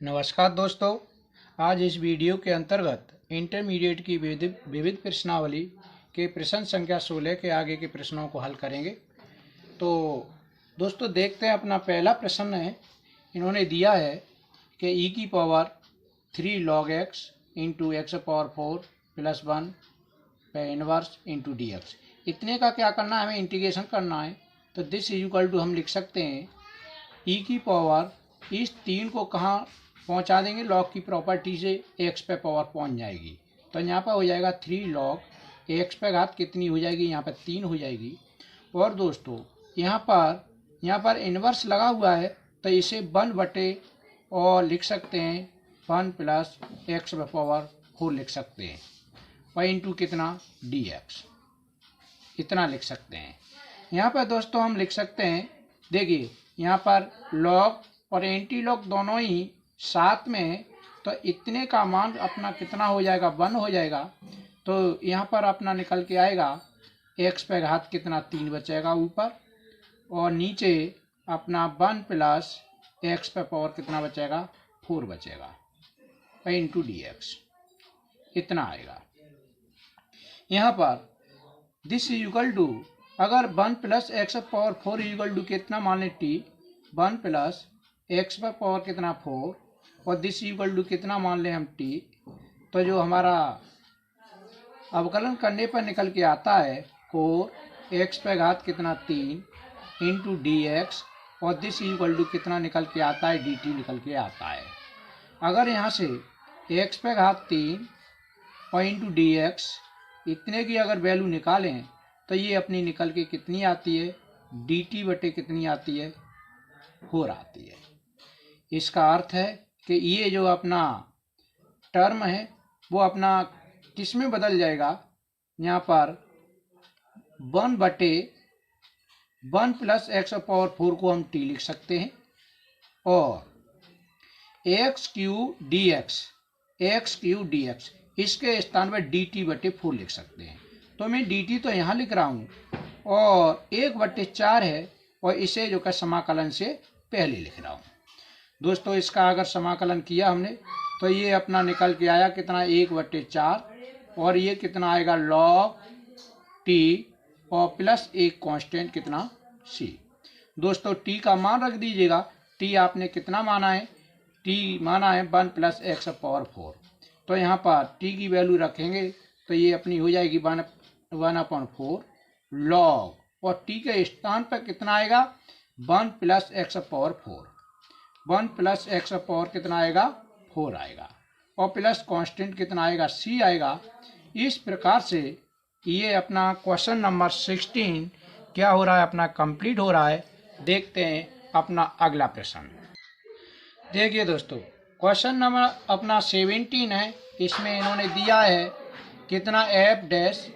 नमस्कार दोस्तों। आज इस वीडियो के अंतर्गत इंटरमीडिएट की विविध प्रश्नावली के प्रश्न संख्या 16 के आगे के प्रश्नों को हल करेंगे। तो दोस्तों देखते हैं, अपना पहला प्रश्न है। इन्होंने दिया है कि e की power 3 log x into x power 4 plus 1 पे इनवर्स इंटू डी एक्स। इतने का क्या करना है, हमें इंटीग्रेशन करना है। तो दिस इज इक्वल टू हम लिख सकते हैं e की पावर, इस 3 को कहाँ पहुंचा देंगे, लॉग की प्रॉपर्टी से x पे पावर पहुंच जाएगी। तो यहाँ पर हो जाएगा 3 log x पे घात कितनी हो जाएगी, यहाँ पर 3 हो जाएगी। और दोस्तों यहाँ पर इन्वर्स लगा हुआ है, तो इसे 1 बटे और लिख सकते हैं 1 प्लस एक्स पे पावर 4 लिख सकते हैं, और इंटू कितना dx, इतना लिख सकते हैं। यहाँ पर दोस्तों हम लिख सकते हैं, देखिए यहाँ पर लॉग और एंटी लॉग दोनों ही साथ में है, तो इतने का मान अपना कितना हो जाएगा, 1 हो जाएगा। तो यहाँ पर अपना निकल के आएगा x पे घात कितना 3 बचेगा ऊपर, और नीचे अपना 1 प्लस एक्स पे पावर कितना बचेगा 4 बचेगा, इंटू dx, इतना आएगा। यहाँ पर दिस इज इक्वल टू, अगर 1 plus x power 4 equal to कितना मान लें t, 1 प्लस एक्स पर पावर कितना 4, और दिस इक्वल टू कितना मान लें हम t, तो जो हमारा अवकलन करने पर निकल के आता है 4 एक्स पे घात कितना 3 इंटू dx, और दिस इक्वल टू कितना निकल के आता है dt निकल के आता है। अगर यहाँ से एक्स पे घात 3 और इंटू dx इतने की अगर वैल्यू निकालें, तो ये अपनी निकल के कितनी आती है, dt बटे कितनी आती है, 4 आती है। इसका अर्थ है कि ये जो अपना टर्म है वो अपना किस में बदल जाएगा, यहाँ पर 1 बटे 1 प्लस एक्स पावर 4 को हम t लिख सकते हैं, और एक्स क्यू डी एक्स इसके स्थान पर dt बटे 4 लिख सकते हैं। तो मैं dt तो यहाँ लिख रहा हूँ, और 1 बटे 4 है, और इसे जो का समाकलन से पहले लिख रहा हूँ। दोस्तों इसका अगर समाकलन किया हमने, तो ये अपना निकल के आया कितना 1 बटे 4, और ये कितना आएगा log t, और प्लस एक कांस्टेंट कितना c। दोस्तों t का मान रख दीजिएगा, t आपने कितना माना है, t माना है 1 प्लस एक्स पावर 4। तो यहाँ पर t की वैल्यू रखेंगे, तो ये अपनी हो जाएगी 1/4 log, और t के स्थान पर कितना आएगा 1 plus x power 4, 1 plus x power कितना आएगा 4 आएगा, और प्लस कांस्टेंट कितना आएगा c आएगा। इस प्रकार से ये अपना क्वेश्चन नंबर 16 क्या हो रहा है, अपना कंप्लीट हो रहा है। देखते हैं अपना अगला प्रश्न। देखिए दोस्तों क्वेश्चन नंबर अपना 17 है। इसमें इन्होंने दिया है कितना f डैश,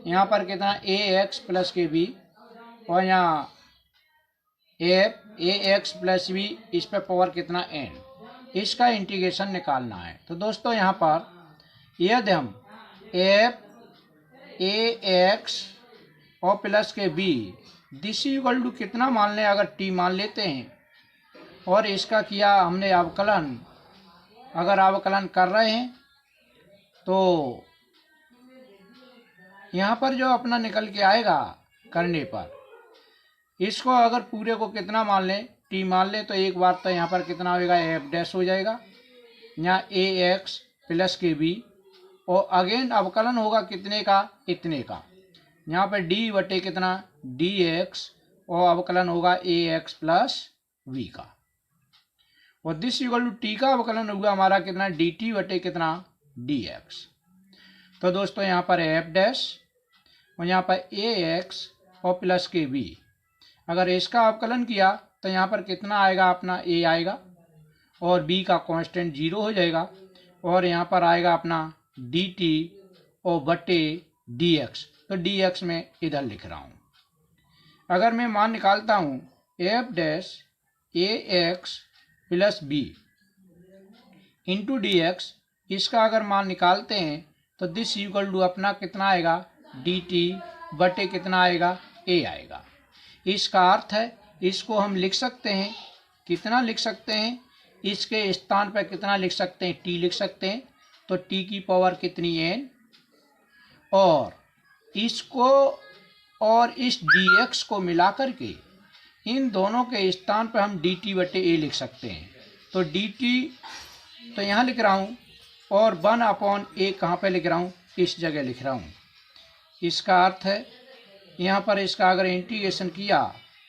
यहाँ पर कितना ax प्लस के b, और यहाँ ax प्लस b, इस पर पावर कितना n, इसका इंटीग्रेशन निकालना है। तो दोस्तों यहाँ पर यदि हम f ax और प्लस के b दिस इक्वल टू कितना मान लें, अगर t मान लेते हैं, और इसका किया हमने अवकलन, अगर अवकलन कर रहे हैं, तो यहाँ पर जो अपना निकल के आएगा करने पर, इसको अगर पूरे को कितना मान लें, t मान लें, तो एक बार तो यहाँ पर कितना होगा f डैश हो जाएगा, यहाँ ax प्लस के b, और अगेन अवकलन होगा कितने का, इतने का, यहाँ पर d बटे कितना dx, और अवकलन होगा ax प्लस v का, और दिस इक्वल टू t का अवकलन होगा हमारा कितना dt बटे कितना dx। तो दोस्तों यहाँ पर f डैश, और यहाँ पर ax और प्लस के b, अगर इसका अवकलन किया तो यहाँ पर कितना आएगा, अपना a आएगा, और b का कांस्टेंट 0 हो जाएगा, और यहाँ पर आएगा अपना dt और बटे dx। तो dx में इधर लिख रहा हूँ। अगर मैं मान निकालता हूँ f dash ax plus b into dx, इसका अगर मान निकालते हैं, तो दिस इक्वल टू अपना कितना आएगा dt बटे कितना आएगा a आएगा। इसका अर्थ है इसको हम लिख सकते हैं, कितना लिख सकते हैं, इसके स्थान पर कितना लिख सकते हैं, टी लिख सकते हैं। तो टी की पावर कितनी n, और इसको और इस dx को मिला करके इन दोनों के स्थान पर हम dt बटे a लिख सकते हैं। तो dt तो यहाँ लिख रहा हूँ, और 1/a कहाँ पे लिख रहा हूँ, इस जगह लिख रहा हूँ। इसका अर्थ है यहाँ पर इसका अगर इंटीग्रेशन किया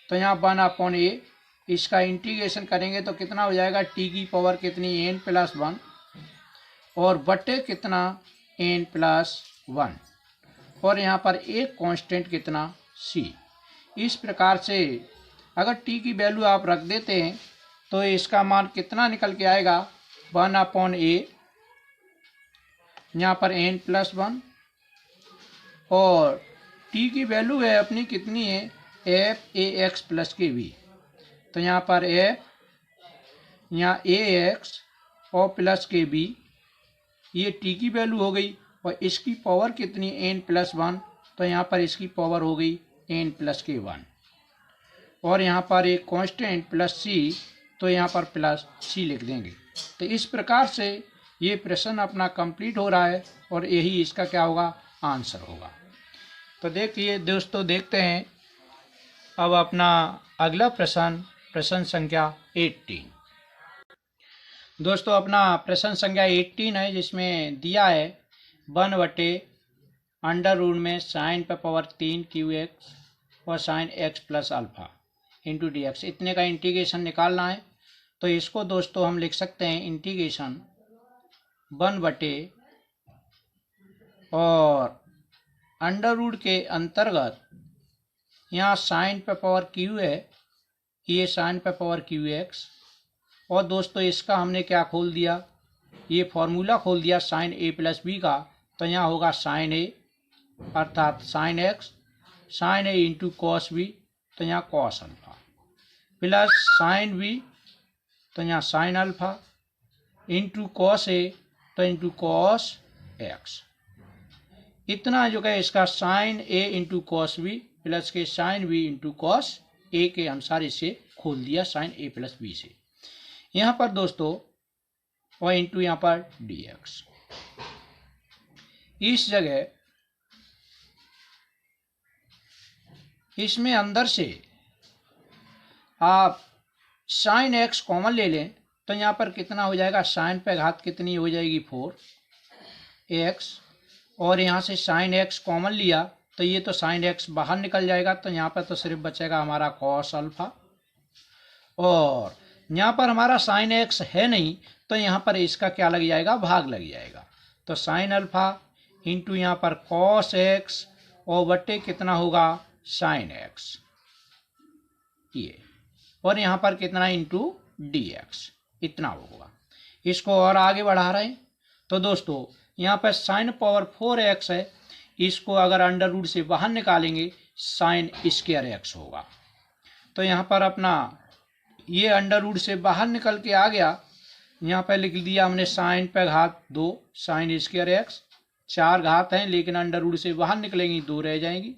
तो यहाँ 1/a, इसका इंटीग्रेशन करेंगे तो कितना हो जाएगा, t की पावर कितनी n+1 और बटे कितना n+1, और यहाँ पर एक कांस्टेंट कितना c। इस प्रकार से अगर t की वैल्यू आप रख देते हैं तो इसका मान कितना निकल के आएगा, 1/a, यहाँ पर n+1, और t की वैल्यू है अपनी कितनी है, f(ax + kb). तो यहाँ पर f, यहाँ ax और प्लस kb, ये t की वैल्यू हो गई, और इसकी पावर कितनी n+1, तो यहाँ पर इसकी पावर हो गई n+k1, और यहाँ पर एक कांस्टेंट +c, तो यहाँ पर +c लिख देंगे। तो इस प्रकार से ये प्रश्न अपना कंप्लीट हो रहा है, और यही इसका क्या होगा, आंसर होगा। तो देखिए दोस्तों, देखते हैं अब अपना अगला प्रश्न संख्या 18। दोस्तों अपना प्रश्न संख्या 18 है, जिसमें दिया है 1/√में sin पे पावर 3 qx और sin x + alpha into dx, इतने का इंटीग्रेशन निकालना है। तो इसको दोस्तों हम लिख सकते हैं इंटीग्रेशन 1/ और अंडर रूट के अंतर्गत यहाँ साइन पे पावर q है, ये साइन पे पावर qx, और दोस्तों इसका हमने क्या खोल दिया, ये फॉर्मूला खोल दिया साइन a + b का। तो यहाँ होगा साइन a अर्थात sine x, sine a into cos b, तो यहाँ cos alpha, plus sine b, तो यहाँ sine alpha, into cos a, तो इंटू कॉस x। इतना जो है इसका sine a into cos b plus के sine b into cos a के अनुसार इसे खोल दिया साइन a + b से। यहाँ पर दोस्तों और इंटू यहाँ पर dx, इस जगह इसमें अंदर से आप साइन x कॉमन ले लें तो यहाँ पर कितना हो जाएगा, साइन पे घात कितनी हो जाएगी 4x, और यहाँ से साइन x कॉमन लिया तो ये तो साइन x बाहर निकल जाएगा, तो यहाँ पर तो सिर्फ बचेगा हमारा कॉस अल्फा, और यहाँ पर हमारा साइन x है नहीं तो यहाँ पर इसका क्या लग जाएगा, भाग लग जाएगा। तो साइन अल्फा इंटू यहाँ पर कॉस x और बटे कितना होगा साइन x, ये, और यहाँ पर कितना इंटू dx, इतना होगा। इसको और आगे बढ़ा रहे हैं तो दोस्तों यहाँ पर साइन पावर 4x है, इसको अगर अंडर रूट से बाहर निकालेंगे साइन स्क्वायर x होगा। तो यहाँ पर अपना ये अंडर रूट से बाहर निकल के आ गया, यहाँ पर लिख दिया हमने साइन पे घात 2 साइन स्क्वायर x, 4 घात हैं लेकिन अंडर रूट से बाहर निकलेंगी 2 रह जाएंगी,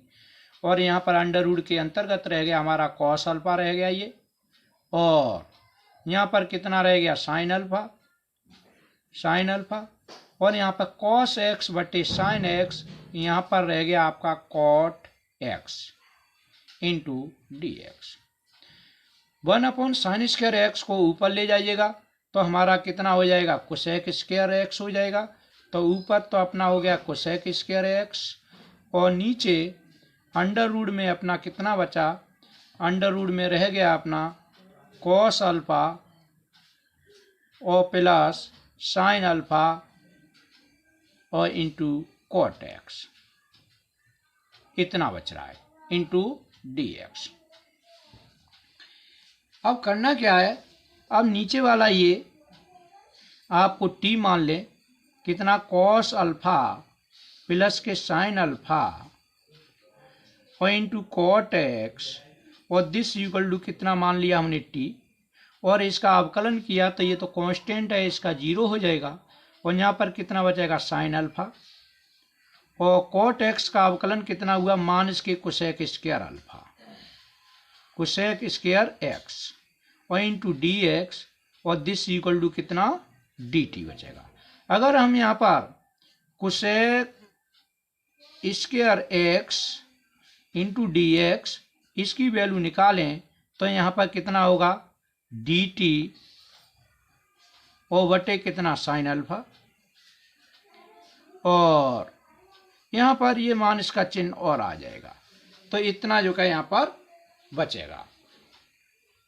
और यहाँ पर अंडर रूट के अंतर्गत रह गया हमारा कॉस अल्फा रह गया ये, और यहाँ पर कितना रह गया साइन अल्फा, और यहाँ पर कॉस x बटे साइन x, यहाँ पर रह गया आपका cot x into dx। 1/sin square x को ऊपर ले जाइएगा तो हमारा कितना हो जाएगा, कोसेक स्क्वायर x हो जाएगा। तो ऊपर तो अपना हो गया कोसेक स्क्वायर x, और नीचे अंडर रूट में अपना कितना बचा, अंडर रूट में रह गया अपना कॉस अल्फा और प्लस साइन अल्फा और इंटू कॉट x, इतना बच रहा है इंटू dx। अब करना क्या है, अब नीचे वाला ये आपको t मान लें, कितना कॉस अल्फा प्लस के साइन अल्फा और इंटू कॉट x, और दिस इक्वल टू कितना मान लिया हमने t, और इसका अवकलन किया तो ये तो कांस्टेंट है, इसका 0 हो जाएगा, और यहाँ पर कितना बचेगा साइन अल्फा, और कॉट x का अवकलन कितना हुआ, मान इसके cosec square alpha, cosec square x, और इंटू dx, और दिस इक्वल टू कितना dt बचेगा। अगर हम यहाँ पर cosec square x into d x इसकी वैल्यू निकालें तो यहाँ पर कितना होगा dt और बटे कितना साइन अल्फा, और यहाँ पर ये मान इसका चिन्ह और आ जाएगा, तो इतना जो है यहाँ पर बचेगा।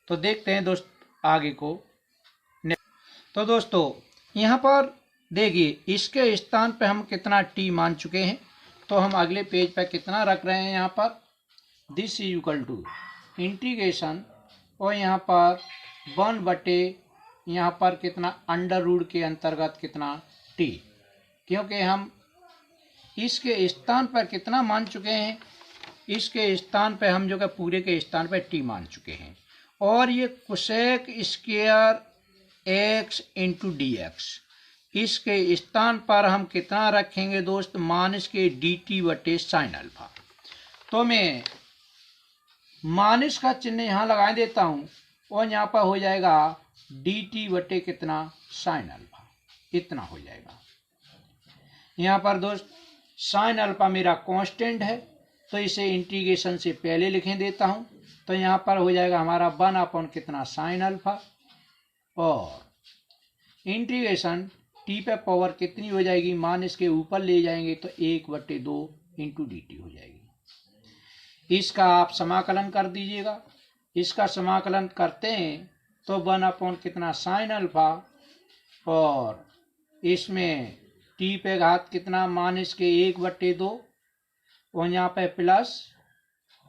तो देखते हैं दोस्त आगे को। तो दोस्तों यहाँ पर देखिए इसके स्थान पे हम कितना t मान चुके हैं, तो हम अगले पेज पर कितना रख रहे हैं यहाँ पर this is equal to integration और यहाँ पर 1 बटे यहाँ पर कितना अंडर रूट के अंतर्गत कितना t, क्योंकि हम इसके स्थान पर कितना मान चुके हैं, इसके स्थान पर हम जो है पूरे के स्थान पर t मान चुके हैं, और ये cosec square x into d x इसके स्थान पर हम कितना रखेंगे दोस्त माइनस के dt बटे साइन अल्फा। तो मैं माइनस का चिन्ह यहाँ लगा देता हूँ और यहाँ पर हो जाएगा dt बटे कितना साइन अल्फा, इतना हो जाएगा। यहाँ पर दोस्त साइन अल्फा मेरा कांस्टेंट है, तो इसे इंटीग्रेशन से पहले लिखे देता हूँ, तो यहाँ पर हो जाएगा हमारा 1 अपॉन कितना साइन अल्फा, और इंटीग्रेशन टी पे पावर कितनी हो जाएगी माइनस के ऊपर ले जाएंगे तो 1/2 इंटू dt हो जाएगी। इसका आप समाकलन कर दीजिएगा। इसका समाकलन करते हैं तो 1 अपॉन कितना साइन अल्फा, और इसमें टी पे घात कितना माइनस के 1/2 और यहाँ पे प्लस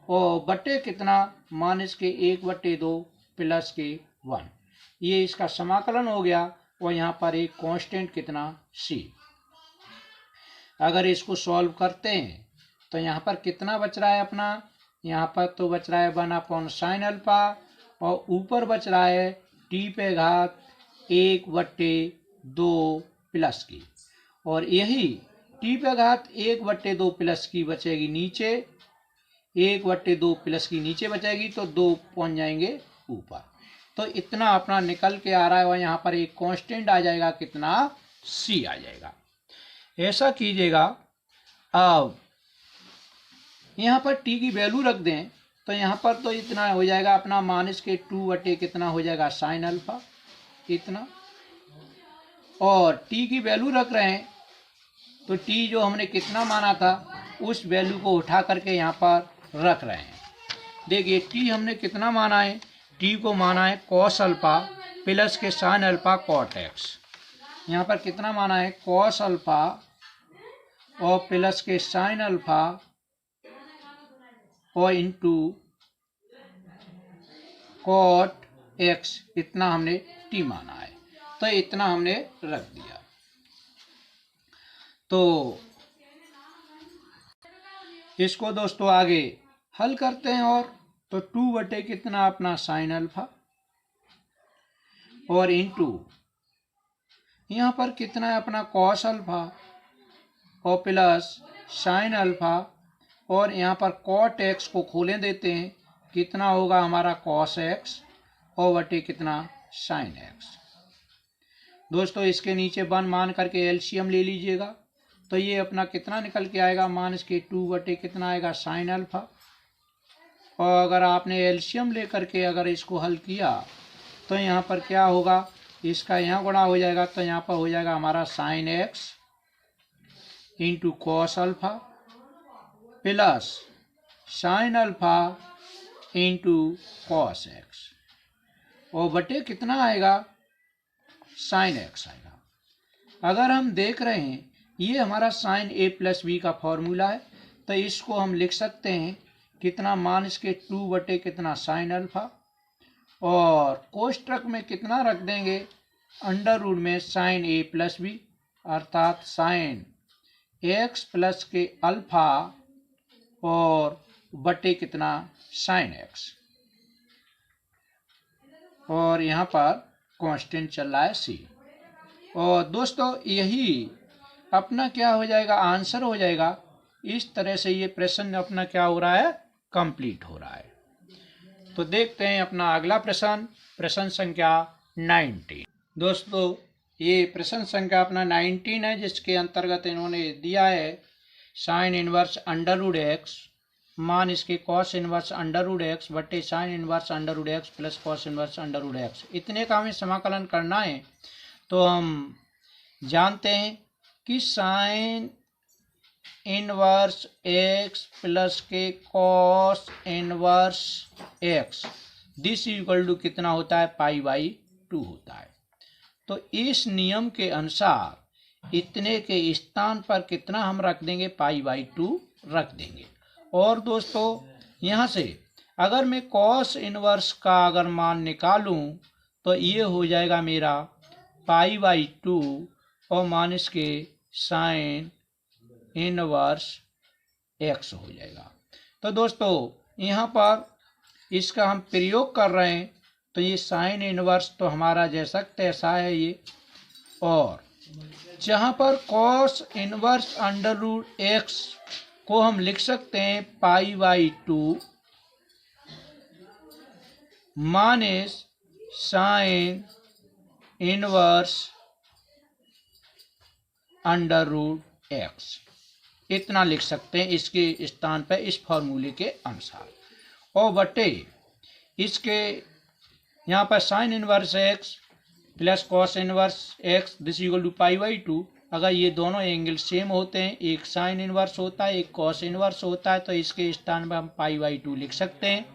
और बटे कितना माइनस के 1/2 प्लस के 1, ये इसका समाकलन हो गया, और यहाँ पर एक कांस्टेंट कितना c। अगर इसको सॉल्व करते हैं तो यहाँ पर कितना बच रहा है अपना, यहाँ पर तो बच रहा है 1 अपॉन साइन अल्फा, और ऊपर बच रहा है टी पे घात 1/2 प्लस की, और यही टी पे घात 1/2 प्लस की बचेगी नीचे, 1/2 प्लस की नीचे बचेगी तो 2 पहुँच जाएंगे ऊपर। तो इतना अपना निकल के आ रहा है, और यहाँ पर एक कांस्टेंट आ जाएगा कितना c आ जाएगा। ऐसा कीजिएगा। अब यहाँ पर t की वैल्यू रख दें तो यहाँ पर तो इतना हो जाएगा अपना माइनस के 2 बटे कितना हो जाएगा साइन अल्फा इतना, और t की वैल्यू रख रहे हैं तो t जो हमने कितना माना था उस वैल्यू को उठा करके यहाँ पर रख रहे हैं। देखिए t हमने कितना माना है, t को माना है कॉस अल्फा प्लस के साइन अल्फा कॉट एक्स। यहाँ पर कितना माना है कॉस अल्फा और प्लस के साइन अल्फा और इंटू कॉट एक्स, इतना हमने t माना है, तो इतना हमने रख दिया। तो इसको दोस्तों आगे हल करते हैं, और तो 2 बटे कितना अपना साइन अल्फा और इंटू यहाँ पर कितना है अपना कॉस अल्फा और प्लस साइन अल्फा, और यहाँ पर कॉट एक्स को खोलें देते हैं, कितना होगा हमारा कॉस एक्स और बटे कितना साइन एक्स। दोस्तों इसके नीचे 1 मान करके एलसीएम ले लीजिएगा, तो ये अपना कितना निकल के आएगा माइनस के 2 बटे कितना आएगा साइन अल्फा, और अगर आपने एलसीएम लेकर के अगर इसको हल किया तो यहाँ पर क्या होगा, इसका यहाँ गुणा हो जाएगा, तो यहाँ पर हो जाएगा हमारा sine x into cos alpha plus sign alpha into cos x, और बटे कितना आएगा साइन एक्स आएगा। अगर हम देख रहे हैं ये हमारा साइन a प्लस बी का फॉर्मूला है, तो इसको हम लिख सकते हैं कितना माइनस के 2 बटे कितना साइन अल्फा, और कोष्टक में कितना रख देंगे अंडर रूट में साइन a प्लस बी, अर्थात साइन एक्स प्लस के अल्फा और बटे कितना साइन एक्स, और यहाँ पर कांस्टेंट चल रहा है c। और दोस्तों यही अपना क्या हो जाएगा आंसर हो जाएगा। इस तरह से ये प्रश्न अपना क्या हो रहा है कंप्लीट हो रहा है। तो देखते हैं अपना अगला प्रश्न, प्रश्न संख्या 19। दोस्तों ये प्रश्न संख्या अपना 19 है, जिसके अंतर्गत इन्होंने दिया है sine inverse under root x मान इसके cos inverse under root x बटे sine inverse under root x plus cos inverse under root x. इतने का हमें समाकलन करना है। तो हम जानते हैं कि साइन इनवर्स एक्स प्लस के cos inverse x this equal to कितना होता है, पाई बाई 2 होता है। तो इस नियम के अनुसार इतने के स्थान पर कितना हम रख देंगे, पाई बाई 2 रख देंगे। और दोस्तों यहाँ से अगर मैं कॉस इनवर्स का अगर मान निकालूं तो ये हो जाएगा मेरा पाई बाई 2 और मान इसके साइन इनवर्स एक्स हो जाएगा। तो दोस्तों यहाँ पर इसका हम प्रयोग कर रहे हैं, तो ये साइन इनवर्स तो हमारा जैसा तैसा है ये, और जहाँ पर cos inverse under root x को हम लिख सकते हैं pi by 2 minus sine inverse under root x, इतना लिख सकते हैं इसके स्थान पर इस फॉर्मूले के अनुसार। और बटे इसके यहाँ पर sine inverse x plus cos inverse x this equal to pi by 2। अगर ये दोनों एंगल सेम होते हैं, एक साइन इनवर्स होता है एक कॉस इनवर्स होता है, तो इसके स्थान पर हम पाई बाई 2 लिख सकते हैं।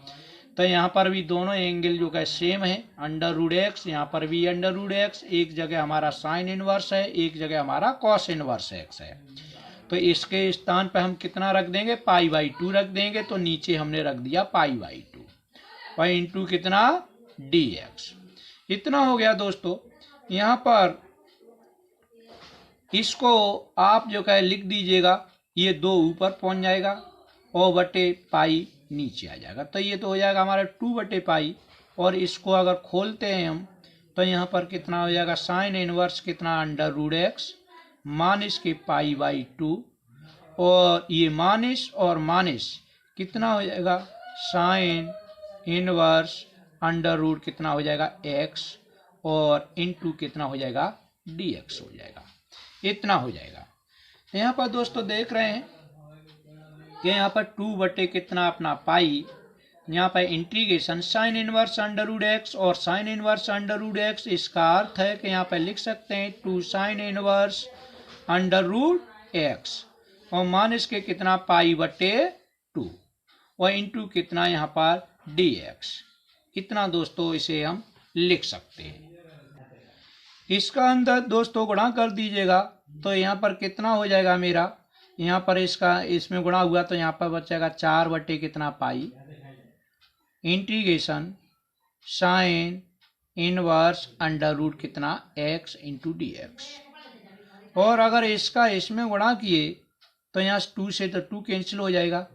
तो यहाँ पर भी दोनों एंगल जो है सेम है, अंडर रूट एक्स, यहाँ पर भी अंडर रूट एक्स, एक जगह हमारा साइन इनवर्स है एक जगह हमारा कॉस इनवर्स एक्स है। तो इसके स्थान पर हम कितना रख देंगे, पाई बाई 2 रख देंगे। तो नीचे हमने रख दिया पाई बाई 2 और इंटू कितना डी एक्स, इतना हो गया दोस्तों। यहाँ पर इसको आप जो है लिख दीजिएगा, ये 2 ऊपर पहुंच जाएगा और बटे पाई नीचे आ जाएगा। तो ये तो हो जाएगा हमारा 2 बटे पाई, और इसको अगर खोलते हैं हम तो यहाँ पर कितना हो जाएगा, साइन इनवर्स कितना अंडर रूट एक्स माइनस के पाई बाई 2, और ये माइनस और माइनस कितना हो जाएगा, साइन इनवर्स अंडर रूट कितना हो जाएगा एक्स और इनटू कितना हो जाएगा डी एक्स हो जाएगा, इतना हो जाएगा। यहाँ पर दोस्तों देख रहे हैं कि यहाँ पर 2 बटे कितना अपना पाई, यहाँ पर integration sine inverse under root x और sine inverse under root x, इसका अर्थ है कि यहाँ पर लिख सकते हैं 2 sine inverse under root x और माइनस के कितना पाई बटे 2 और इंटू कितना यहाँ पर डी एक्स, इतना दोस्तों इसे हम लिख सकते हैं। इसका अंदर दोस्तों गुणा कर दीजिएगा तो यहाँ पर कितना हो जाएगा मेरा, यहाँ पर इसका इसमें गुणा हुआ तो यहाँ पर बचेगा 4 बटे कितना pi integration sine inverse under root कितना एक्स इंटू डी एक्स। और अगर इसका इसमें गुणा किए तो यहाँ 2 से तो 2 कैंसिल हो जाएगा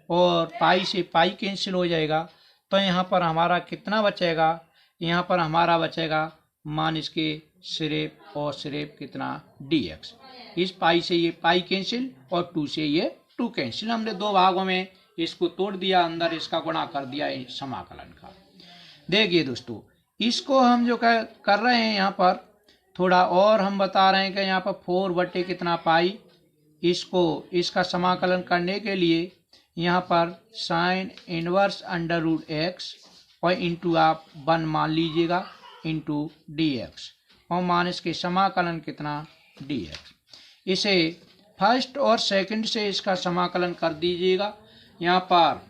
और पाई से पाई कैंसिल हो जाएगा। तो यहाँ पर हमारा कितना बचेगा, यहाँ पर हमारा बचेगा मान इसके सिर्फ और सिर्फ कितना डी एक्स। इस पाई से ये पाई कैंसिल और 2 से ये 2 कैंसिल। हमने 2 भागों में इसको तोड़ दिया, अंदर इसका गुणा कर दिया समाकलन का। देखिए दोस्तों इसको हम जो कर रहे हैं यहाँ पर थोड़ा और हम बता रहे हैं कि यहाँ पर 4 बटे कितना पाई, इसको इसका समाकलन करने के लिए यहाँ पर sine inverse under root x और इंटू आप 1 मान लीजिएगा इंटू डी एक्स और माइनस के समाकलन कितना डी एक्स। इसे फर्स्ट और सेकंड से इसका समाकलन कर दीजिएगा। यहाँ पर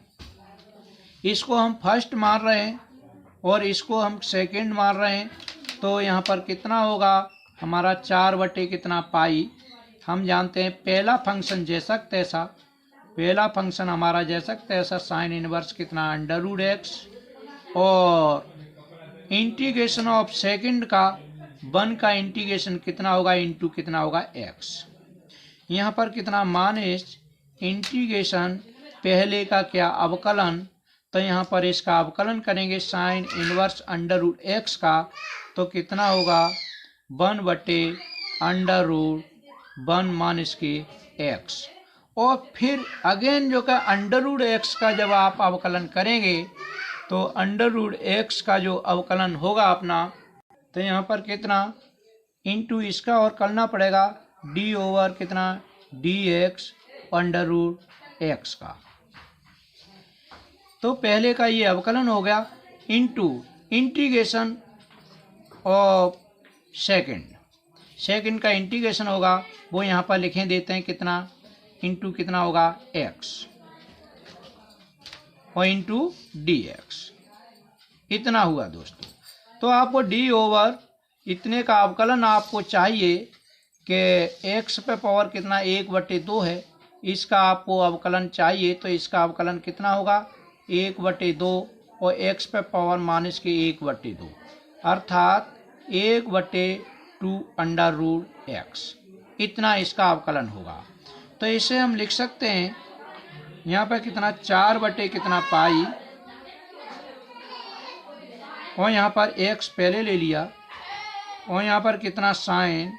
इसको हम फर्स्ट मान रहे हैं और इसको हम सेकंड मान रहे हैं, तो यहाँ पर कितना होगा हमारा 4 बटे कितना पाई। हम जानते हैं पहला फंक्शन जैसा तैसा, पहला फंक्शन हमारा जैसा तैसा साइन इनवर्स कितना अंडर रूट एक्स और इंटीग्रेशन ऑफ सेकंड का 1 का इंटीग्रेशन कितना होगा इंटू कितना होगा एक्स। यहाँ पर कितना माइनस इंटीग्रेशन पहले का क्या अवकलन, तो यहाँ पर इसका अवकलन करेंगे sine inverse under root x का, तो कितना होगा 1 बटे अंडर रूट 1 माइनस के एक्स। और फिर अगेन जो का अंडर रूट एक्स का जब आप अवकलन करेंगे तो अंडर रूट एक्स का जो अवकलन होगा अपना, तो यहाँ पर कितना इंटू इसका और करना पड़ेगा डी ओवर कितना d x under root x का। तो पहले का ये अवकलन हो गया इंटू इंटीग्रेशन ऑफ सेकंड का इंटीग्रेशन होगा वो यहाँ पर लिखे देते हैं कितना इंटू कितना होगा एक्स और इंटू डी एक्स। इतना हुआ दोस्तों। तो आपको डी ओवर इतने का अवकलन आपको चाहिए कि एक्स पे पावर कितना 1/2 है, इसका आपको अवकलन चाहिए तो इसका अवकलन कितना होगा 1/2 और एक्स पे पावर माइनस के 1/2 अर्थात 1/2 अंडर रूट एक्स। इतना इसका अवकलन होगा। तो इसे हम लिख सकते हैं यहाँ पर कितना 4 कितना पाई और यहाँ पर एक्स पहले ले लिया और यहाँ पर कितना साइन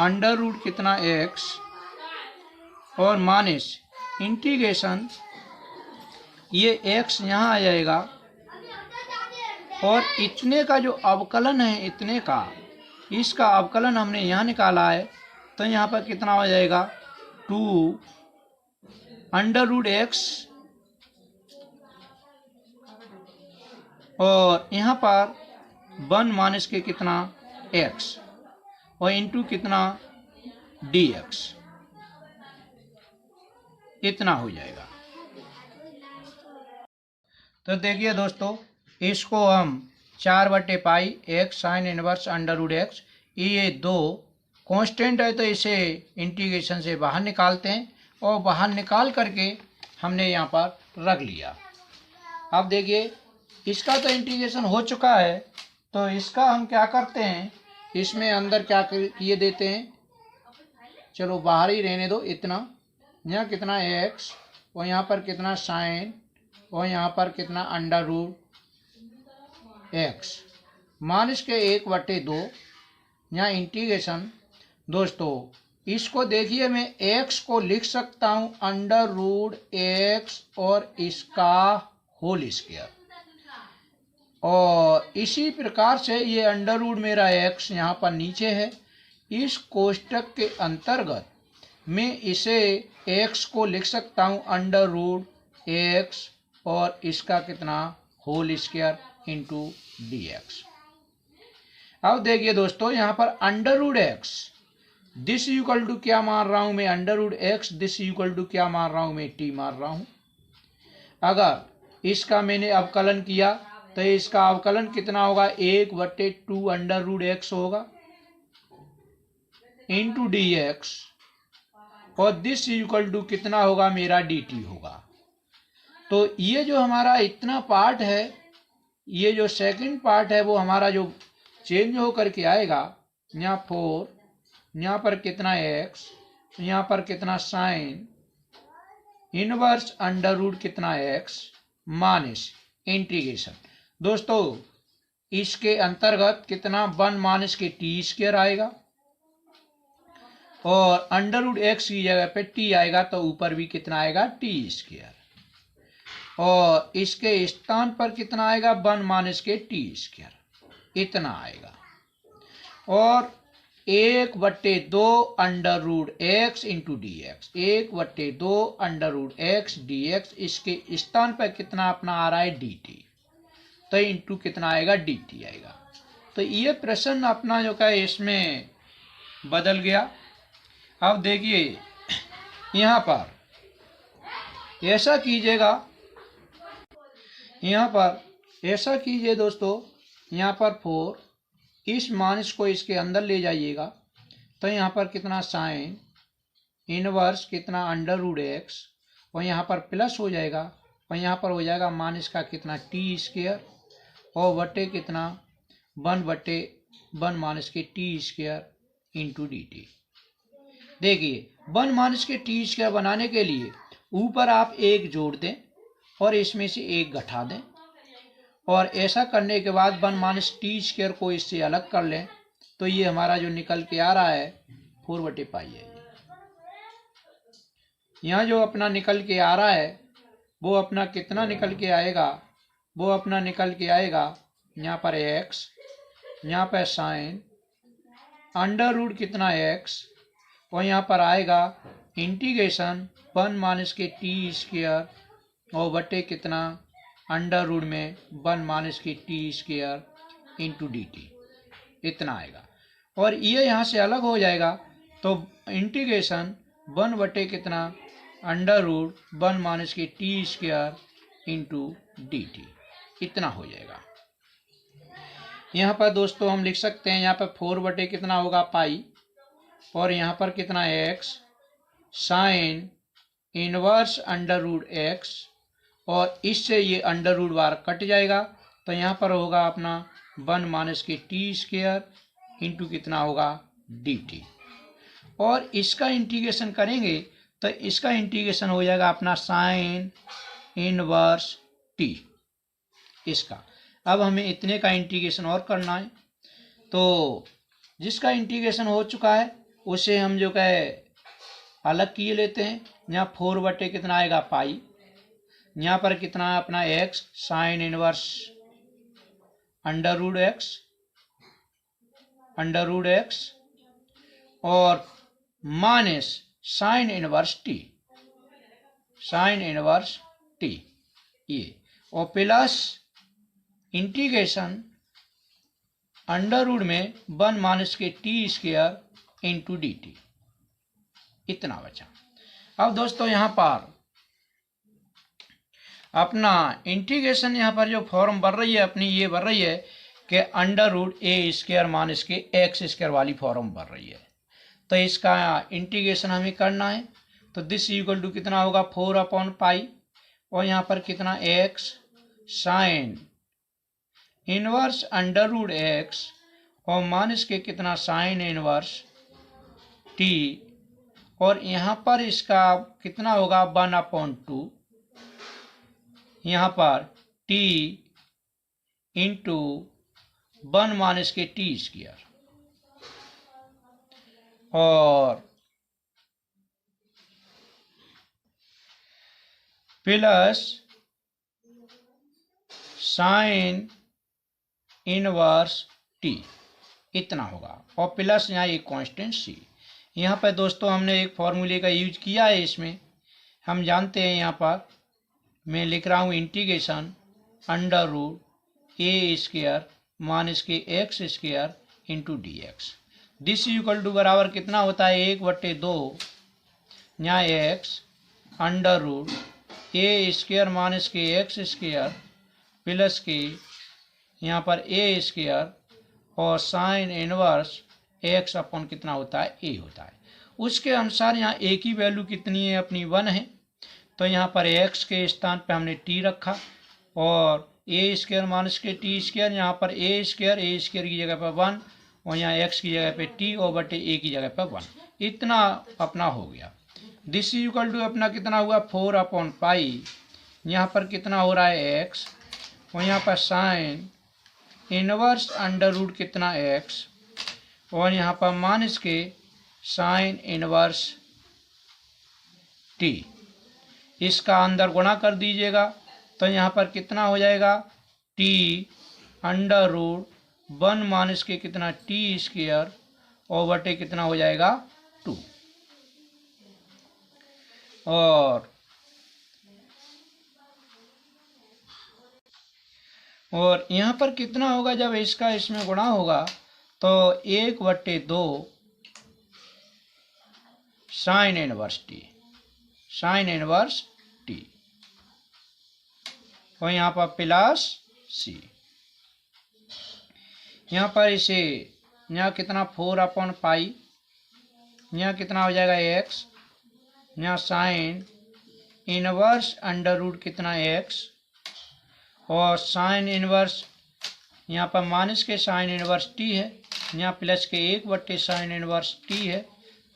अंडर रूट कितना एक्स और माइनस इंटीग्रेशन ये एक्स यहाँ आ जाएगा और इतने का जो अवकलन है इतने का इसका अवकलन हमने यहाँ निकाला है। तो यहाँ पर कितना हो जाएगा 2 अंडर रूट एक्स और यहाँ पर 1 माइनस के कितना एक्स और इंटू कितना डी एक्स। इतना हो जाएगा। तो देखिए दोस्तों इसको हम 4/पाई x sine inverse under root x ये दो कांस्टेंट है तो इसे इंटीग्रेशन से बाहर निकालते हैं और बाहर निकाल करके हमने यहाँ पर रख लिया। अब देखिए इसका तो इंटीग्रेशन हो चुका है तो इसका हम क्या करते हैं इसमें अंदर क्या किए देते हैं, चलो बाहर ही रहने दो। इतना यहाँ कितना एक्स और यहाँ पर कितना साइन और यहाँ पर कितना अंडर रूट एक्स माइनस के 1/2 यहाँ इंटीग्रेशन। दोस्तों इसको देखिए मैं एक्स को लिख सकता हूँ अंडर रूट एक्स और इसका होल स्क्वायर और इसी प्रकार से ये अंडर रूट मेरा एक्स यहाँ पर नीचे है। इस कोष्टक के अंतर्गत मैं इसे एक्स को लिख सकता हूँ अंडर रूट एक्स और इसका कितना whole square into d x. अब देखिए दोस्तों यहाँ पर under root x this equal to क्या मान रहा हूँ मैं under root x this equal to क्या मान रहा हूँ मैं टी मान रहा हूँ। अगर इसका मैंने अवकलन किया तो इसका अवकलन कितना होगा 1/2 अंडर रूट एक्स होगा इंटू डी एक्स और दिस इक्वल टू कितना होगा मेरा डी टी होगा। तो ये जो हमारा इतना पार्ट है ये जो सेकंड पार्ट है वो हमारा जो चेंज होकर के आएगा यहाँ 4 यहाँ पर कितना एक्स यहाँ पर कितना साइन इनवर्स अंडर रूट कितना एक्स माइनस इंटीग्रेशन। दोस्तों इसके अंतर्गत कितना 1 माइनस के टी स्क्वायर आएगा और अंडर रूट एक्स की जगह पे टी आएगा तो ऊपर भी कितना आएगा टी स्क्वायर और इसके स्थान पर कितना आएगा 1 माइनस के टी स्क्वायर इतना आएगा और 1/2 under root x into d x 1/2 under root x d x इसके स्थान पर कितना अपना आ रहा है डी टी तो इंटू कितना आएगा डी टी आएगा। तो ये प्रश्न अपना जो है इसमें बदल गया। अब देखिए यहाँ पर ऐसा कीजिएगा यहाँ पर ऐसा कीजिए दोस्तों यहाँ पर 4 इस माइनस को इसके अंदर ले जाइएगा तो यहाँ पर कितना साइन इनवर्स कितना अंडर रूट एक्स और यहाँ पर प्लस हो जाएगा और यहाँ पर हो जाएगा माइनस का कितना टी स्क्वायर और बटे कितना 1/1 माइनस के T square into D T. देखिए 1 माइनस के टी स्क्वायर बनाने के लिए ऊपर आप 1 जोड़ दें और इसमें से 1 घटा दें और ऐसा करने के बाद 1 माइनस टी स्क्वायर को इससे अलग कर लें तो ये हमारा जो निकल के आ रहा है 4/पाई है। यहाँ जो अपना निकल के आ रहा है वो अपना कितना निकल के आएगा वो अपना निकल के आएगा यहाँ पर एक्स यहाँ पर साइन अंडर रूट कितना एक्स, और यहाँ पर आएगा इंटीग्रेशन 1 माइनस के टी स्क्वायर और बटे कितना अंडर रूट में 1 माइनस के T square into D T, इतना आएगा। और ये यहाँ से अलग हो जाएगा तो इंटीग्रेशन 1 बटे कितना अंडर रूट 1 माइनस के T square into D T, इतना हो जाएगा। यहाँ पर दोस्तों हम लिख सकते हैं, यहाँ पर 4 बटे कितना होगा पाई, और यहाँ पर कितना x sine inverse under root x, और इससे ये अंडर रूट बार कट जाएगा तो यहाँ पर होगा अपना 1 माइनस के टी स्क्वायर इंटू कितना होगा डी टी। और इसका इंटीग्रेशन करेंगे तो इसका इंटीग्रेशन हो जाएगा अपना साइन इनवर्स टी इसका। अब हमें इतने का इंटीग्रेशन और करना है, तो जिसका इंटीग्रेशन हो चुका है उसे हम जो कहे अलग किए लेते हैं। यहाँ 4 बटे कितना आएगा पाई, यहाँ पर कितना है अपना x sine inverse under root x और माइनस साइन इनवर्स टी ये, और प्लस इंटीग्रेशन अंडर रूट में 1 माइनस के T square into D T, इतना बचा। अब दोस्तों यहाँ पर अपना इंटीग्रेशन यहाँ पर जो फॉर्म बन रही है अपनी, ये बन रही है कि under root a square minus के एक्स स्क्वायर वाली फॉर्म बन रही है। तो इसका इंटीग्रेशन हमें करना है, तो दिस इक्वल टू कितना होगा 4 अपॉन पाई, और यहाँ पर कितना x sine inverse under root x और माइनस के कितना साइन इनवर्स टी, और यहाँ पर इसका कितना होगा 1 अपॉन 2, यहाँ पर टी इंटू 1 माइनस के टी स्क्वायर और प्लस साइन इनवर्स टी, इतना होगा, और प्लस यहाँ एक कांस्टेंट सी। यहाँ पर दोस्तों हमने एक फॉर्मूले का यूज किया है, इसमें हम जानते हैं, यहाँ पर मैं लिख रहा हूँ integration under root a square minus के x square into d x, this equal to बराबर कितना होता है 1/2 यहाँ x under root a square minus के एक्स स्क्वायर प्लस के यहाँ पर ए स्क्वायर और साइन इनवर्स एक्स अपॉन कितना होता है ए होता है। उसके अनुसार यहाँ ए की वैल्यू कितनी है अपनी 1 है, तो यहाँ पर एक्स के स्थान पे हमने टी रखा, और ए स्क्वायर माइनस के टी स्क्वायर, यहाँ पर ए स्क्वायर की जगह पर 1 और यहाँ एक्स की जगह पे टी और बटे ए की जगह पर 1, इतना अपना हो गया। दिस इक्वल टू अपना कितना हुआ 4 अपॉन पाई, यहाँ पर कितना हो रहा है एक्स, और यहाँ पर साइन इनवर्स अंडर रूट कितना एक्स, और यहाँ पर माइनस के साइन इनवर्स टी, इसका अंदर गुणा कर दीजिएगा तो यहाँ पर कितना हो जाएगा टी अंडर रूट 1 माइनस के कितना टी स्क्वायर और बटे कितना हो जाएगा 2, और यहाँ पर कितना होगा जब इसका इसमें गुणा होगा तो 1/2 साइन इनवर्स टी, और यहाँ पर प्लस सी, यहाँ पर इसे यहाँ कितना 4 अपॉन पाई, यहाँ कितना हो जाएगा एक्स, यहाँ साइन इनवर्स अंडर रूट कितना एक्स और साइन इनवर्स यहाँ पर माइनस के साइन इनवर्स टी है, यहाँ प्लस के 1/2 साइन इनवर्स टी है,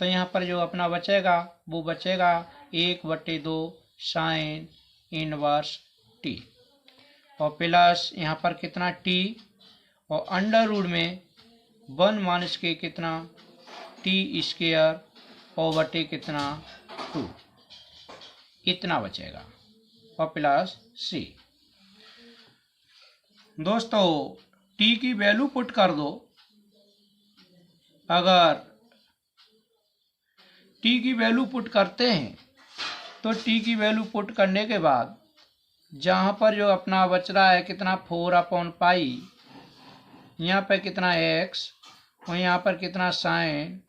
तो यहाँ पर जो अपना बचेगा वो बचेगा 1/2 साइन इनवर्स टी, और प्लस यहाँ पर कितना टी और अंडर रूट में 1 माइनस के कितना टी स्क्वायर और बटे कितना 2, इतना बचेगा, और प्लस सी। दोस्तों टी की वैल्यू पुट कर दो। अगर टी की वैल्यू पुट करते हैं तो टी की वैल्यू पुट करने के बाद जहाँ पर जो अपना बच रहा है कितना 4/पाई, यहाँ पर कितना x और यहाँ पर कितना साइन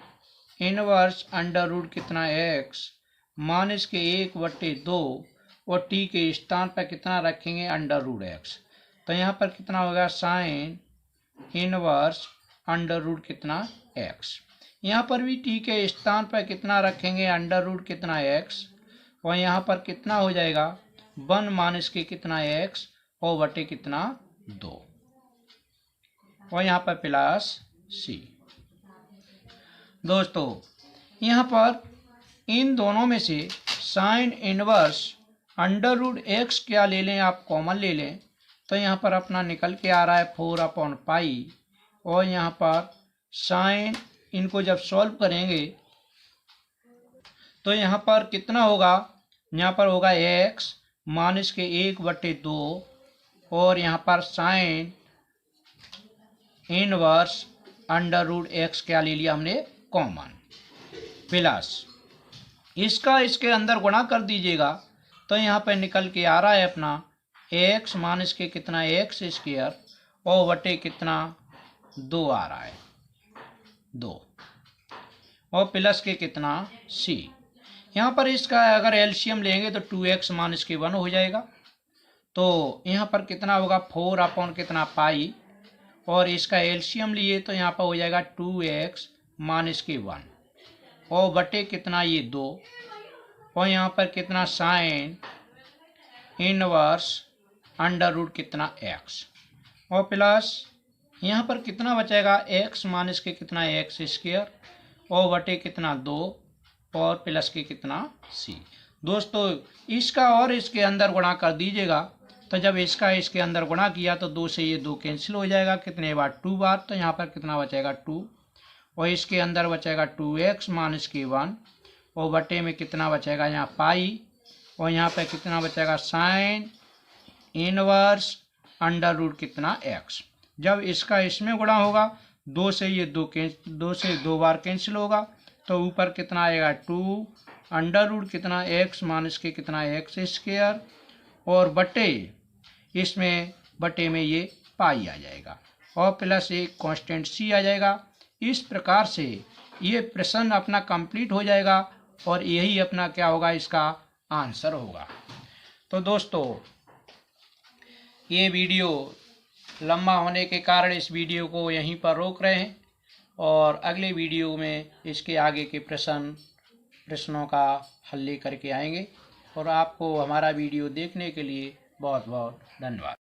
इनवर्स अंडर रूट कितना x मान इसके 1/2 और टी के स्थान पर कितना रखेंगे अंडर रूट x। तो यहाँ पर कितना होगा साइन इनवर्स अंडर रूट कितना x। यहाँ पर भी टी के स्थान पर कितना रखेंगे अंडर रूट कितना x और यहाँ पर कितना हो जाएगा 1 माइनस के कितना x और बटे कितना 2 और यहाँ पर प्लस c। दोस्तों यहाँ पर इन दोनों में से sine inverse under root x क्या ले लें, आप कॉमन ले लें तो यहाँ पर अपना निकल के आ रहा है 4/पाई और यहाँ पर साइन इनको जब सॉल्व करेंगे तो यहाँ पर कितना होगा, यहाँ पर होगा x माइनस के 1/2 और यहाँ पर sine inverse under root x क्या ले लिया हमने कॉमन प्लस इसका इसके अंदर गुणा कर दीजिएगा तो यहाँ पर निकल के आ रहा है अपना x माइनस के कितना x स्क्वायर और बटे कितना 2 आ रहा है 2 और प्लस के कितना c। यहाँ पर इसका अगर एलसीएम लेंगे तो 2x माइनस के 1 हो जाएगा। तो यहाँ पर कितना होगा 4 कितना पाई और इसका एलसीएम लिए तो यहाँ पर हो जाएगा 2x माइनस के 1 और बटे कितना ये 2 और यहाँ पर कितना साइन इनवर्स अंडर रूट कितना x और प्लस यहाँ पर कितना बचेगा x माइनस के कितना x स्क्वायर और बटे कितना 2 और प्लस के कितना c। दोस्तों इसका और इसके अंदर गुणा कर दीजिएगा तो जब इसका इसके अंदर गुणा किया तो 2 से ये 2 कैंसिल हो जाएगा, कितने बार 2 बार, तो यहाँ पर कितना बचेगा 2 और इसके अंदर बचेगा 2x माइनस के 1 और बटे में कितना बचेगा यहाँ पाई और यहाँ पर कितना बचेगा साइन इनवर्स अंडर रूट कितना x। जब इसका इसमें गुणा होगा 2 से ये 2 बार कैंसिल होगा तो ऊपर कितना आएगा 2 अंडर रूट कितना x माइनस के कितना x स्क्वायर और बटे इसमें बटे में ये पाई आ जाएगा और प्लस एक कांस्टेंट c आ जाएगा। इस प्रकार से ये प्रश्न अपना कंप्लीट हो जाएगा और यही अपना क्या होगा इसका आंसर होगा। तो दोस्तों ये वीडियो लंबा होने के कारण इस वीडियो को यहीं पर रोक रहे हैं और अगले वीडियो में इसके आगे के प्रश्नों का हल लेकर के आएंगे और आपको हमारा वीडियो देखने के लिए बहुत बहुत धन्यवाद।